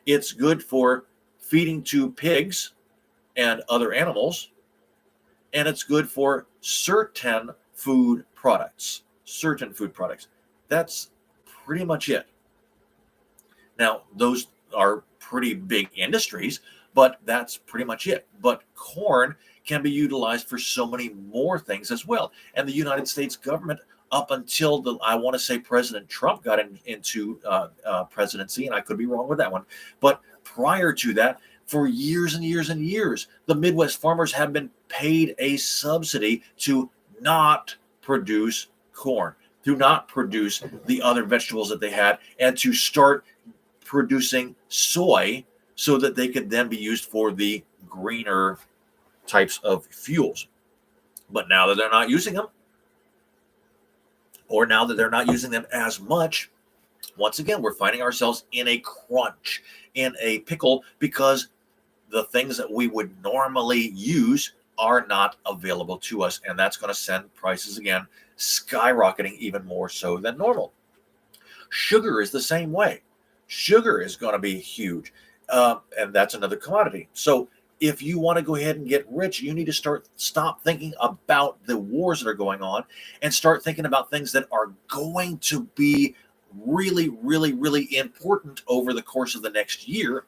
It's good for feeding to pigs and other animals, and it's good for certain food products. That's pretty much it. Now, those are pretty big industries, but that's pretty much it. But corn can be utilized for so many more things as well. And the United States government, up until I want to say President Trump got into presidency, and I could be wrong with that one, but prior to that, for years and years and years, the Midwest farmers have been paid a subsidy to not produce corn, to not produce the other vegetables that they had, and to start producing soy so that they could then be used for the greener types of fuels. But now that they're not using them, or now that they're not using them as much, once again, we're finding ourselves in a crunch, in a pickle, because the things that we would normally use are not available to us. And that's going to send prices again skyrocketing even more so than normal. Sugar is the same way. Sugar is going to be huge. And that's another commodity. So if you want to go ahead and get rich, you need to stop thinking about the wars that are going on and start thinking about things that are going to be really, really, really important over the course of the next year,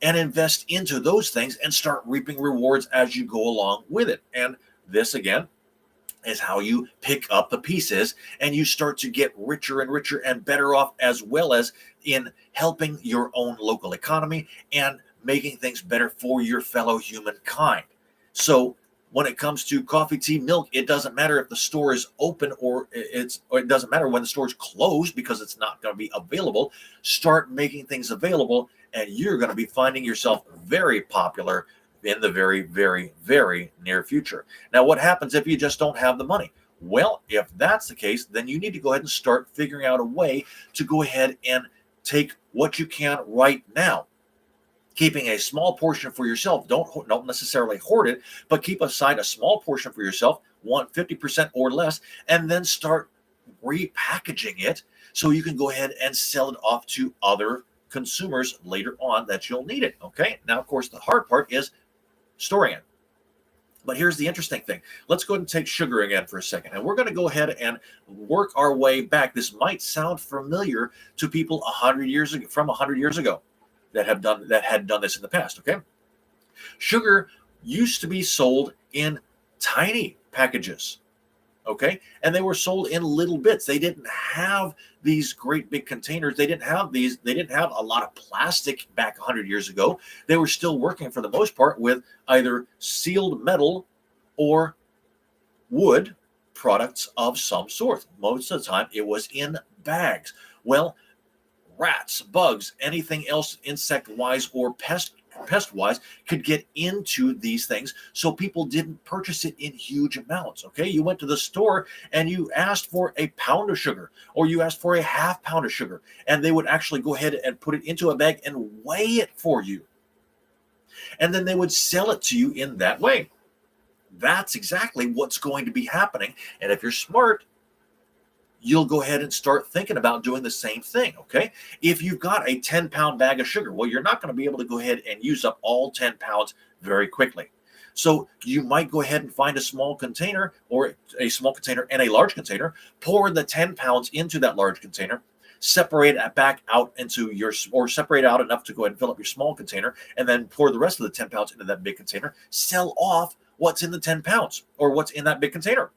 and invest into those things and start reaping rewards as you go along with it. And this, again, is how you pick up the pieces and you start to get richer and richer and better off, as well as in helping your own local economy and making things better for your fellow humankind. So when it comes to coffee, tea, milk, it doesn't matter if the store is open or it doesn't matter when the store is closed, because it's not going to be available. Start making things available, and you're going to be finding yourself very popular in the very, very, very near future. Now, what happens if you just don't have the money? Well, if that's the case, then you need to go ahead and start figuring out a way to go ahead and take what you can right now, keeping a small portion for yourself. Don't necessarily hoard it, but keep aside a small portion for yourself, 50% or less, and then start repackaging it so you can go ahead and sell it off to other consumers later on that you'll need it. Okay. Now, of course, the hard part is storing it. But here's the interesting thing. Let's go ahead and take sugar again for a second. And we're going to go ahead and work our way back. This might sound familiar to people 100 years ago, from 100 years ago, that had done this in the past. Okay. Sugar used to be sold in tiny packages. Okay. And they were sold in little bits. They didn't have these great big containers. They didn't have a lot of plastic back 100 years ago. They were still working for the most part with either sealed metal or wood products of some sort. Most of the time it was in bags. Well, rats, bugs, anything else insect-wise or pest-wise could get into these things, so people didn't purchase it in huge amounts. Okay, you went to the store and you asked for a pound of sugar, or you asked for a half pound of sugar, and they would actually go ahead and put it into a bag and weigh it for you, and then they would sell it to you in that way. That's exactly what's going to be happening, and if you're smart, you'll go ahead and start thinking about doing the same thing. Okay. If you've got a 10-pound bag of sugar, well, you're not going to be able to go ahead and use up all 10 pounds very quickly. So you might go ahead and find a small container, or a small container and a large container, pour the 10 pounds into that large container, separate it back out separate out enough to go ahead and fill up your small container, and then pour the rest of the 10 pounds into that big container. Sell off what's in the 10 pounds or what's in that big container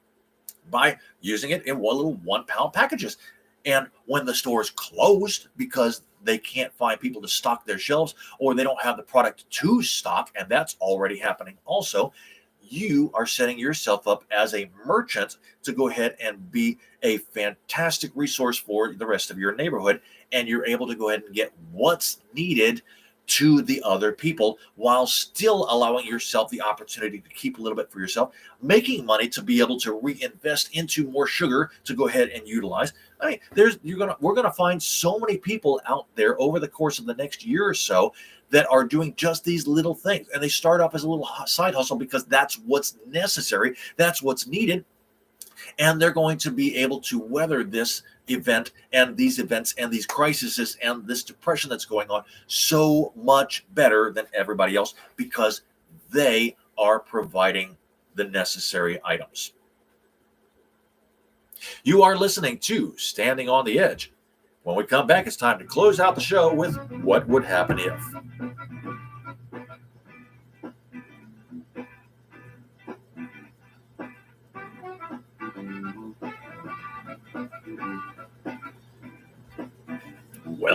by using it in little 1 pound packages. And when the store is closed because they can't find people to stock their shelves, or they don't have the product to stock, and that's already happening also, you are setting yourself up as a merchant to go ahead and be a fantastic resource for the rest of your neighborhood. And you're able to go ahead and get what's needed to the other people, while still allowing yourself the opportunity to keep a little bit for yourself, making money to be able to reinvest into more sugar to go ahead and utilize. I mean, we're gonna find so many people out there over the course of the next year or so that are doing just these little things, and they start off as a little side hustle because that's what's necessary, that's what's needed, and they're going to be able to weather this event and these events and these crises and this depression that's going on so much better than everybody else, because they are providing the necessary items. You are listening to Standing on the Edge. When we come back, it's time to close out the show with What Would Happen If.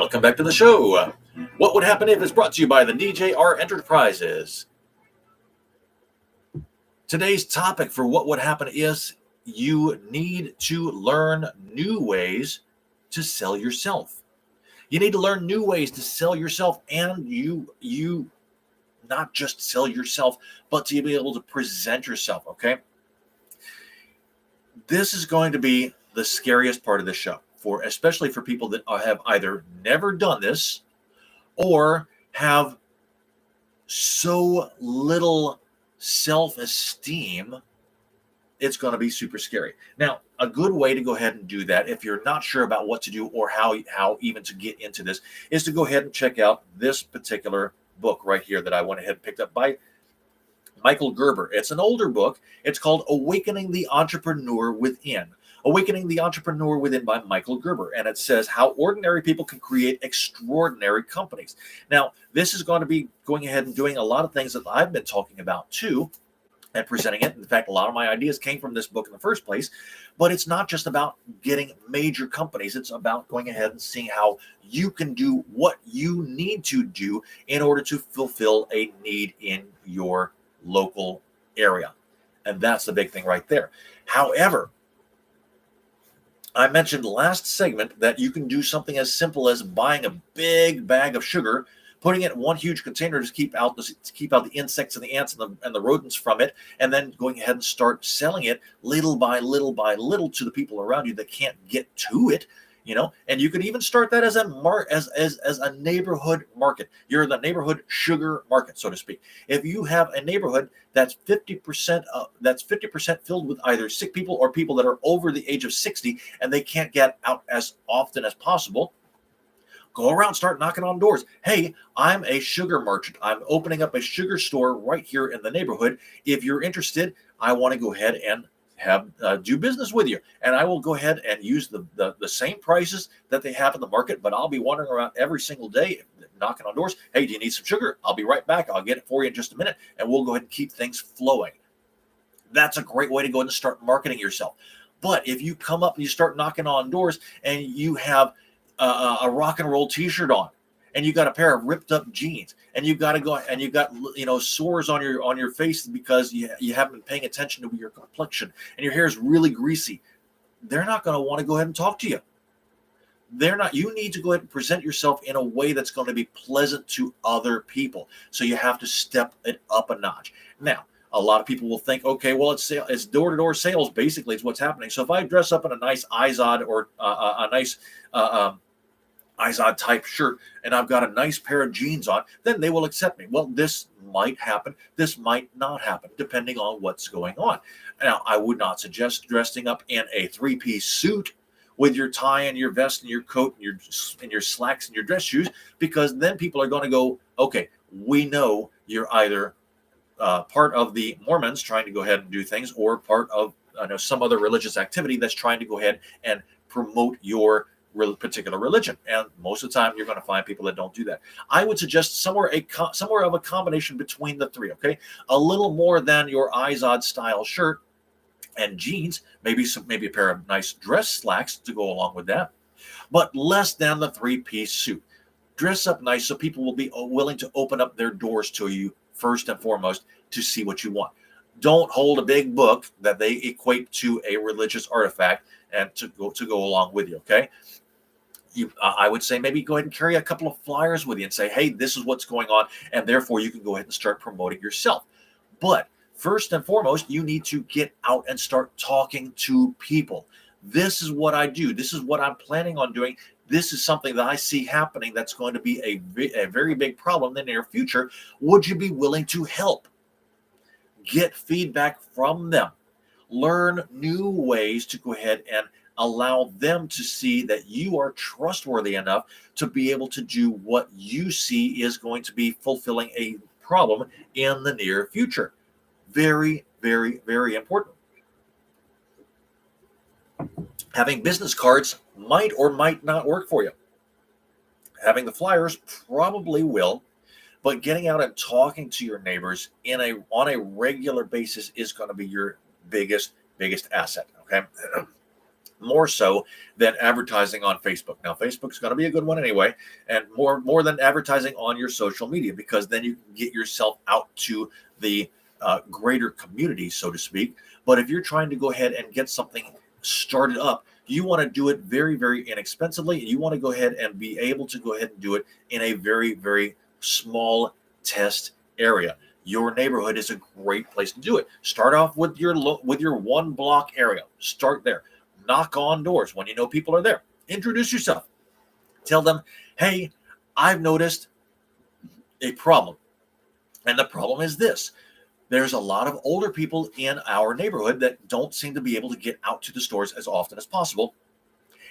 Welcome back to the show. What Would Happen If is brought to you by the DJR Enterprises. Today's topic for What Would Happen is you need to learn new ways to sell yourself. You need to learn new ways to sell yourself, and you not just sell yourself, but to be able to present yourself, okay? This is going to be the scariest part of the show, especially for people that have either never done this or have so little self-esteem. It's going to be super scary. Now, a good way to go ahead and do that, if you're not sure about what to do or how even to get into this, is to go ahead and check out this particular book right here that I went ahead and picked up by Michael Gerber. It's an older book. It's called Awakening the Entrepreneur Within. Awakening the Entrepreneur Within by Michael Gerber. And it says how ordinary people can create extraordinary companies. Now, this is going to be going ahead and doing a lot of things that I've been talking about too, and presenting it. In fact, a lot of my ideas came from this book in the first place. But it's not just about getting major companies. It's about going ahead and seeing how you can do what you need to do in order to fulfill a need in your local area. And that's the big thing right there. However, I mentioned last segment that you can do something as simple as buying a big bag of sugar, putting it in one huge container to keep out the insects and the ants and the rodents from it, and then going ahead and start selling it little by little by little to the people around you that can't get to it. And you could even start that as a neighborhood market. You're the neighborhood sugar market, so to speak. If you have a neighborhood that's 50% filled with either sick people or people that are over the age of 60 and they can't get out as often as possible, go around, start knocking on doors. Hey, I'm a sugar merchant. I'm opening up a sugar store right here in the neighborhood. If you're interested, I want to go ahead and do business with you, and I will go ahead and use the same prices that they have in the market, but I'll be wandering around every single day knocking on doors. Hey, do you need some sugar? I'll be right back. I'll get it for you in just a minute, and we'll go ahead and keep things flowing. That's a great way to go ahead and start marketing yourself. But if you come up and you start knocking on doors and you have a rock and roll t-shirt on, and you got a pair of ripped up jeans, and you got to go and you got sores on your face because you haven't been paying attention to your complexion, and your hair is really greasy, they're not going to want to go ahead and talk to you. You need to go ahead and present yourself in a way that's going to be pleasant to other people. So you have to step it up a notch. Now, a lot of people will think, okay, well, it's door-to-door sales. Basically, it's what's happening. So if I dress up in a nice Izod or a nice Izod type shirt, and I've got a nice pair of jeans on, then they will accept me. Well, this might happen. This might not happen, depending on what's going on. Now, I would not suggest dressing up in a three-piece suit with your tie and your vest and your coat and your slacks and your dress shoes, because then people are going to go, okay, we know you're either part of the Mormons trying to go ahead and do things, or part of some other religious activity that's trying to go ahead and promote your particular religion. And most of the time, you're going to find people that don't do that. I would suggest somewhere of a combination between the three. Okay, a little more than your Izod style shirt and jeans, maybe a pair of nice dress slacks to go along with that, but less than the three-piece suit. Dress up nice so people will be willing to open up their doors to you first and foremost to see what you want. Don't hold a big book that they equate to a religious artifact and to go along with you. Okay. I would say maybe go ahead and carry a couple of flyers with you and say, hey, this is what's going on, and therefore you can go ahead and start promoting yourself. But first and foremost, you need to get out and start talking to people. This is what I do. This is what I'm planning on doing. This is something that I see happening that's going to be a very big problem in the near future. Would you be willing to help? Get feedback from them. Learn new ways to go ahead and allow them to see that you are trustworthy enough to be able to do what you see is going to be fulfilling a problem in the near future. Very, very, very important. Having business cards might or might not work for you. Having the flyers probably will, but getting out and talking to your neighbors on a regular basis is going to be your biggest asset. Okay. more so than advertising on Facebook. Now, Facebook's going to be a good one anyway, and more than advertising on your social media, because then you can get yourself out to the greater community, so to speak. But if you're trying to go ahead and get something started up, you want to do it very, very inexpensively, and you want to go ahead and be able to go ahead and do it in a very, very small test area. Your neighborhood is a great place to do it. Start off with your one block area. Start there. Knock on doors when you know people are there. Introduce yourself. Tell them, hey, I've noticed a problem. And the problem is this. There's a lot of older people in our neighborhood that don't seem to be able to get out to the stores as often as possible.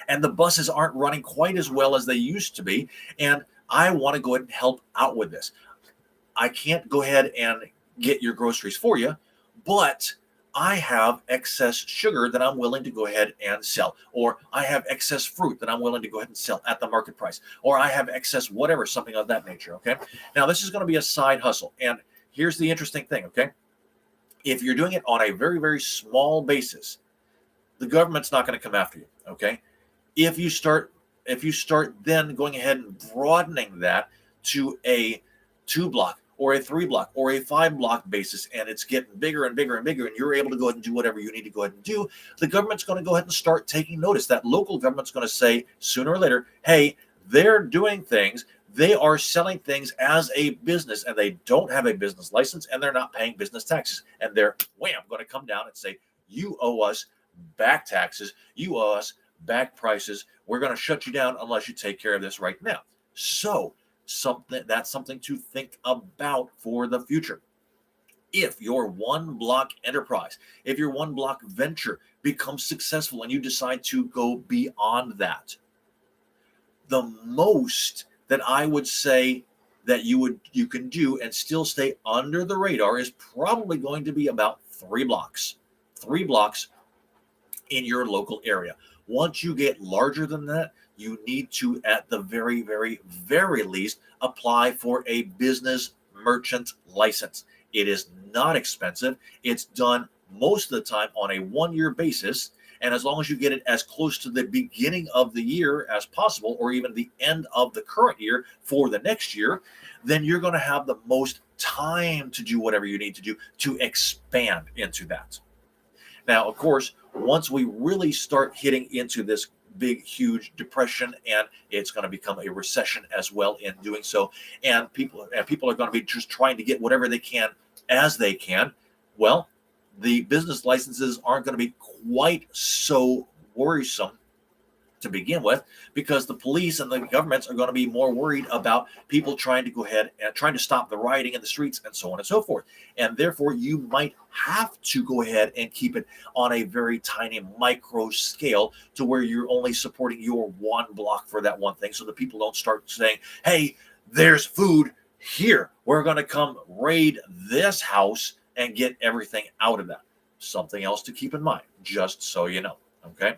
And the buses aren't running quite as well as they used to be. And I want to go ahead and help out with this. I can't go ahead and get your groceries for you, but I have excess sugar that I'm willing to go ahead and sell, or I have excess fruit that I'm willing to go ahead and sell at the market price, or I have excess whatever, something of that nature. Okay. Now, this is going to be a side hustle. And here's the interesting thing. Okay. If you're doing it on a very, very small basis, the government's not going to come after you. Okay. If you start then going ahead and broadening that to a 2-block or a 3-block or a 5-block basis, and it's getting bigger and bigger and bigger, and you're able to go ahead and do whatever you need to go ahead and do, the government's going to go ahead and start taking notice. That local government's going to say sooner or later, hey, they're doing things, they are selling things as a business, and they don't have a business license, and they're not paying business taxes. And they're, wham, going to come down and say, you owe us back taxes, you owe us back prices, we're going to shut you down unless you take care of this right now. So that's something to think about for the future. If your 1-block enterprise, if your 1-block venture becomes successful and you decide to go beyond that, the most that I would say that you can do and still stay under the radar is probably going to be about 3 blocks. 3 blocks in your local area. Once you get larger than that, you need to, at the very, very, very least, apply for a business merchant license. It is not expensive. It's done most of the time on a 1-year basis. And as long as you get it as close to the beginning of the year as possible, or even the end of the current year for the next year, then you're going to have the most time to do whatever you need to do to expand into that. Now, of course, once we really start hitting into this big, huge depression, and it's going to become a recession as well in doing so, and people are going to be just trying to get whatever they can as they can, well, the business licenses aren't going to be quite so worrisome to begin with, because the police and the governments are going to be more worried about people trying to go ahead and trying to stop the rioting in the streets and so on and so forth. And therefore, you might have to go ahead and keep it on a very tiny micro scale to where you're only supporting your 1 block for that one thing, so that people don't start saying, hey, there's food here, we're going to come raid this house and get everything out of that. Something else to keep in mind, just so you know. Okay.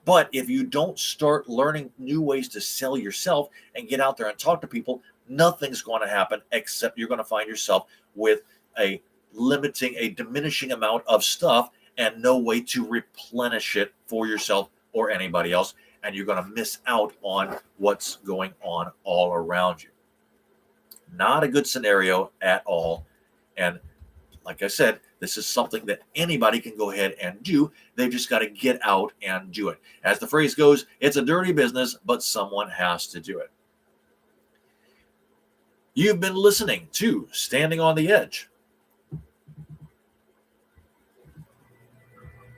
But if you don't start learning new ways to sell yourself and get out there and talk to people, nothing's going to happen, except you're going to find yourself with a diminishing amount of stuff and no way to replenish it for yourself or anybody else. And you're going to miss out on what's going on all around you. Not a good scenario at all. And like I said, this is something that anybody can go ahead and do. They've just got to get out and do it. As the phrase goes, it's a dirty business, but someone has to do it. You've been listening to Standing on the Edge.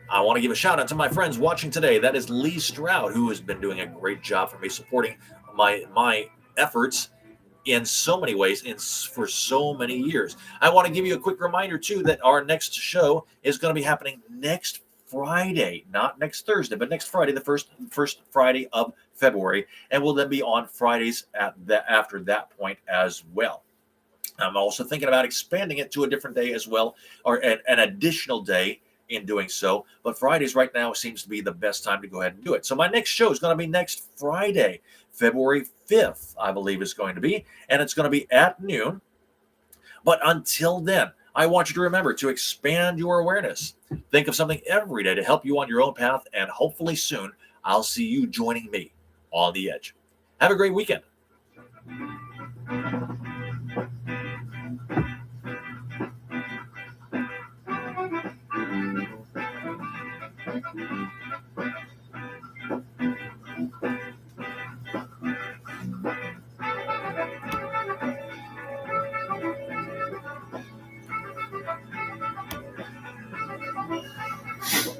I want to give a shout out to my friends watching today. That is Lee Stroud, who has been doing a great job for me, supporting my efforts in so many ways for so many years. I want to give you a quick reminder, too, that our next show is going to be happening next Friday, not next Thursday, but next Friday, the first Friday of February, and will then be on Fridays after that point as well. I'm also thinking about expanding it to a different day as well, or an additional day in doing so. But Fridays right now seems to be the best time to go ahead and do it. So my next show is going to be next Friday, February 5th, I believe is going to be, and it's going to be at noon. But until then, I want you to remember to expand your awareness. Think of something every day to help you on your own path, and hopefully soon I'll see you joining me on the edge. Have a great weekend.